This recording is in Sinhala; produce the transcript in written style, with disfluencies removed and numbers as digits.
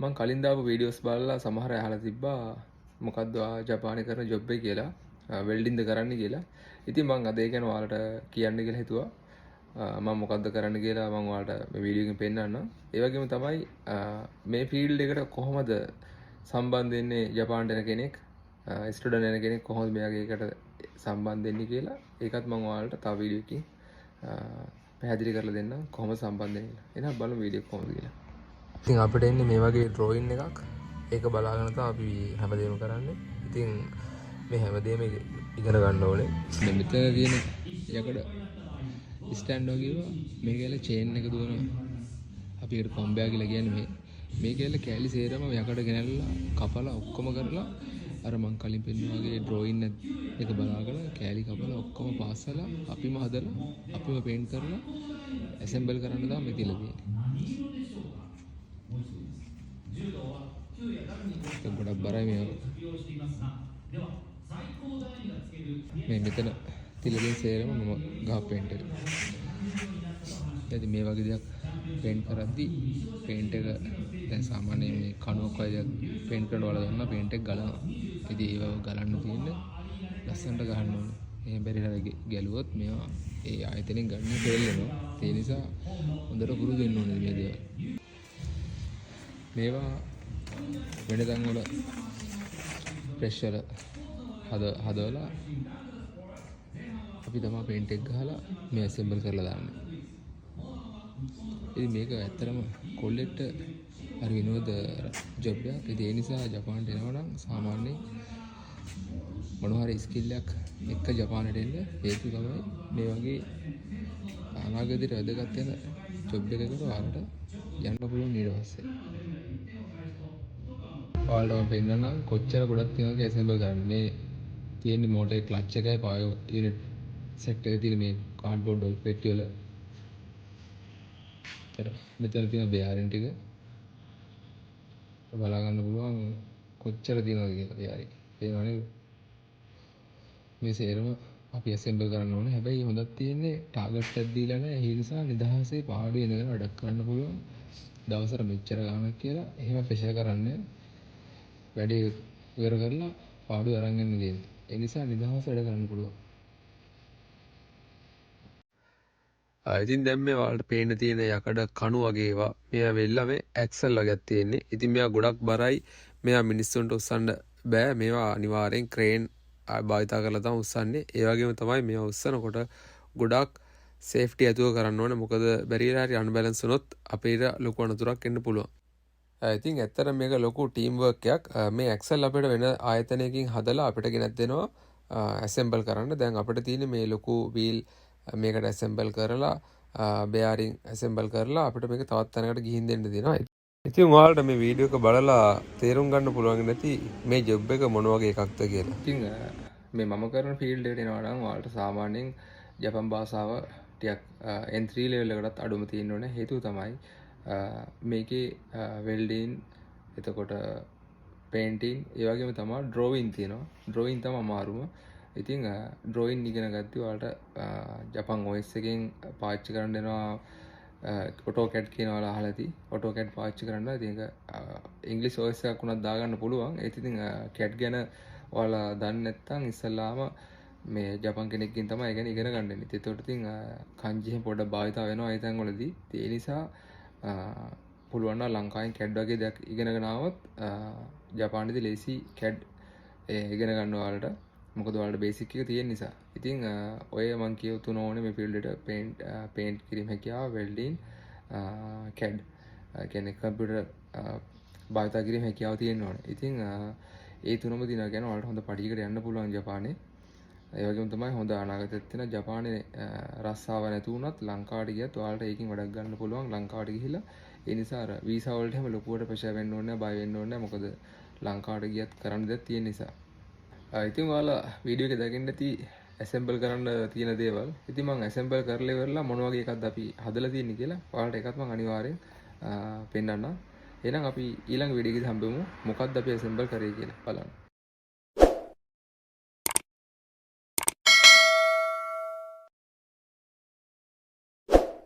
මම කලින් දාපු වීඩියෝස් බලලා සමහර අය අහලා තිබ්බා මොකද්ද ජපානයේ කරන ජොබ් එක කියලා වෙල්ඩින්ද කරන්න කියලා. ඉතින් මම අද ඒ ගැන ඔයාලට කියන්න කියලා හිතුවා. මම මොකද්ද කරන්න කියලා මම ඔයාලට මේ වීඩියෝ එකෙන් පෙන්නන්නම්. ඒ වගේම තමයි මේ ෆීල්ඩ් එකට කොහොමද සම්බන්ධ වෙන්නේ ජපානට එන කෙනෙක් ස්ටුඩන්ට් එන කෙනෙක් කොහොමද මෙයාගේ එකට සම්බන්ධ වෙන්නේ කියලා ඒකත් මම ඔයාලට තව වීඩියෝ එකකින් පැහැදිලි කරලා දෙන්නම් කොහොමද සම්බන්ධ වෙන්නේ කියලා. එහෙනම් බලමු වීඩියෝ එක කොහොමද කියලා. ඉතින් අපිට එන්නේ මේ වගේ ඩ්‍රෝයින් එකක්. ඒක බලාගෙන තමයි අපි හැමදේම කරන්නේ. ඉතින් මේ හැමදේම ඉගෙන ගන්න ඕනේ. දැන් මෙතන තියෙන යකඩ ස්ටෑන්ඩ් වගේ මේකේල චේන් එක දුවනවා. අපි ඒකට කොම්බයා කියලා කියන්නේ මේකේල කෑලි සේරම යකඩ ගෙනල්ලා කපලා ඔක්කොම කරලා අර මං කලින් පෙන්නුවා වගේ ඩ්‍රෝයින් එක බලාගෙන කෑලි කපලා ඔක්කොම පාස්සලා අපිම හදලා අපිම පේන්ට් කරලා ඇසෙම්බල් කරන්න තමයි මේ තියලා තියෙන්නේ. ගොඩක් බරයි මේ මෙතන තිලකින් සේරම මම ගහ පේන්ට් එක. ඉතින් මේ වගේ දෙයක් පේන්ට් කරද්දී පේන්ට් එක දැන් සාමාන්‍යයෙන් මේ කණුවක් වගේ පේන්ට් කරනවා දන්නා පේන්ට් එක ගලනවා. ඉතින් ඒව ගලන්න තියෙන්නේ ලස්සනට ගහන්න ඕනේ. එහෙම බැරි නම් ගැලුවොත් මේවා ඒ ආයතනෙන් ගන්න ෆේල් වෙනවා. ඒ නිසා හොඳට පුරුදු වෙන්න ඕනේ මේ දේවල්. මේවා වෙන තැන් වල ප්‍රෙෂර් හදවලා අපි තමයි පේන්ට් එක ගහලා මේ ඇසෙම්බල් කරලා දාන්නේ. ඉතින් මේක ඇත්තටම කොල්ලෙක්ට හරි විනෝද ජොබ් එකක්. ඉතින් ඒ නිසා ජපානට එනවා නම් සාමාන්‍යයෙන් මොනවා හරි ස්කිල් එකක් එක්ක ජපානට එන්න හේතු තමයි මේ වගේ අනාගතයට වැදගත් වෙන ජොබ් එකකට ඔයාලට යන්න පුළුවන් ඊට පස්සේ. ඔයාලට මම පෙන්නන්නම් කොච්චර ගොඩක් තියෙනවද ඇසෙම්බල් කරන්න. මේ තියෙන්නේ මෝටරේ ක්ලච් එකයි පායෝ යුනිට් සෙට් එකේ තියෙන මේ කාඩ්බෝඩ් වල පෙට්ටිය වල. මෙතන තියෙන බෙයාරින් ටික බලා ගන්න පුළුවන් කොච්චර තියෙනවද කියලා බෙයාරින්. පේනවනේ. මේ සේරම අපි ඇසෙම්බල් කරන්න ඕනේ. හැබැයි හොඳක් තියෙන්නේ ටාගට් එකක් දීලා නැහැ. ඒ නිසා නිදහසේ පාඩුවේ ඉඳගෙන වැඩක් කරන්න පුළුවන්. දවසට මෙච්චර ගාණක් කියලා එහෙම ප්‍රෙෂර් කරන්නේ. වැඩේ ඉවර කරලා පාඩුව අරන් යන්න දෙන්නේ. ඒ නිසා නිදහස වැඩ කරන්න පුළුවන්. ඉතින් දැන් මේ ඔයාලට පේන්න තියෙන යකඩ කණු වගේ ඒවා මෙයා වෙල්ලා මේ ඇක්සල් වගේක් තියෙන්නේ. ඉතින් මෙයා ගොඩක් බරයි. මෙයා මිනිස්සුන්ට උස්සන්න බෑ. මේවා අනිවාර්යෙන් ක්‍රේන් භාවිතා කරලා තමයි උස්සන්නේ. ඒ වගේම තමයි මේවා උස්සනකොට ගොඩක් සේෆ්ටි ඇතුව කරන්න ඕනේ. මොකද බැරිලා හරි අන්බැලන්ස් වුණොත් අපිට ලොකු අනතුරක් එන්න පුළුවන්. ඉතින් ඇත්තට මේක ලොකු ටීම් වර්ක් එකක්. මේ ඇක්සල් අපිට වෙන ආයතනයකින් හදලා අපිට ගෙනත් දෙනවා ඇසෙම්බල් කරන්න. දැන් අපිට තියෙන්නේ මේ ලොකු වීල් මේකට ඇසෙම්බල් කරලා බෙයාරින් ඇසෙම්බල් කරලා අපිට මේක තවත් තැනකට ගිහින් දෙන්න දෙනවා. ඉතින් ඔයාලට මේ වීඩියෝ එක බලලා තේරුම් ගන්න පුළුවන් නැති මේ ජොබ් එක මොන වගේ එකක්ද කියලා. ඉතින් මේ මම කරන ෆීල්ඩ් එකට එනවා නම් ඔයාලට සාමාන්‍යයෙන් ජපන් භාෂාව ටිකක් N3 level එකකටත් අඩුම තියෙන්න ඕනේ. හේතුව තමයි මේකේ වෙල්ඩින් එතකොට පේන්ටින් ඒ වගේම තමයි ඩ්‍රෝවින් තියෙනවා. ඩ්‍රෝවින් තමයි අමාරුම. ඉතින් ඩ්‍රෝයින් ඉගෙන ගත්තී ඔයාලට ජපන් OS එකෙන් පාවිච්චි කරන්න දෙනවා AutoCAD කියන ඔයාලා අහලා ඇති. AutoCAD පාවිච්චි කරන්න. ඉතින් ඒක ඉංග්‍රීසි OS එකක් උනත් දාගන්න පුළුවන්. ඒත් ඉතින් CAD ගැන ඔයාලා දන්නේ නැත්නම් ඉස්සල්ලාම මේ ජපන් කෙනෙක්ගෙන් තමයි ඒ ගැන ඉගෙන ගන්න වෙන්නේ. ඒකට ඉතින් කන්ජි එහෙම පොඩ්ඩක් භාවිතා වෙනවා ඒ තැන්වලදී. ඒ නිසා පුළුවන් නම් ලංකාවෙන් CAD වගේ දෙයක් ඉගෙනගෙන ආවොත් ජපානයේදී ලේසි CAD ඉගෙන ගන්න ඔයාලට. මොකද ඔයාලට බේසික් එක තියෙන නිසා. ඉතින් ඔය මම කියවතුන ඕනේ මේ ෆීල්ඩ් එකට පේන්ට් කිරීම හැකියාව, වෙල්ඩින්, CAD කියන්නේ කම්පියුටර් භාවිතා කිරීම හැකියාව තියෙන්න ඕනේ. ඉතින් ඒ තුනම දිනා ගැන ඔයාලට හොඳ පඩියකට යන්න පුළුවන් ජපානයේ. ඒ වගේම තමයි හොඳ අනාගතයක් තියෙන ජපානයේ රස්සාව නැති වුණත් ලංකාවට ගියත් ඔයාලට ඒකින් වැඩක් ගන්න පුළුවන් ලංකාවට ගිහිල්ලා. ඒ නිසා අර වීසා වලට හැම ලොකුවට ප්‍රෙෂර් වෙන්න ඕනේ නැහැ, බය වෙන්න ඕනේ නැහැ. මොකද ලංකාවට ගියත් කරන්න දෙයක් තියෙන නිසා. ඉතින් ඔයාලා වීඩියෝ එක දැකින්න ඇති ඇසෙම්බල් කරන්න තියෙන දේවල්. ඉතින් මම ඇසෙම්බල් කරලා ඉවරලා මොන වගේ එකක්ද අපි හදලා තියෙන්නේ කියලා ඔයාලට එකක් මම අනිවාර්යෙන් පෙන්නන්නම්. එහෙනම් අපි ඊළඟ වීඩියෝ එකේදී හම්බෙමු. මොකක්ද අපි ඇසෙම්බල් කරේ කියලා බලන්න.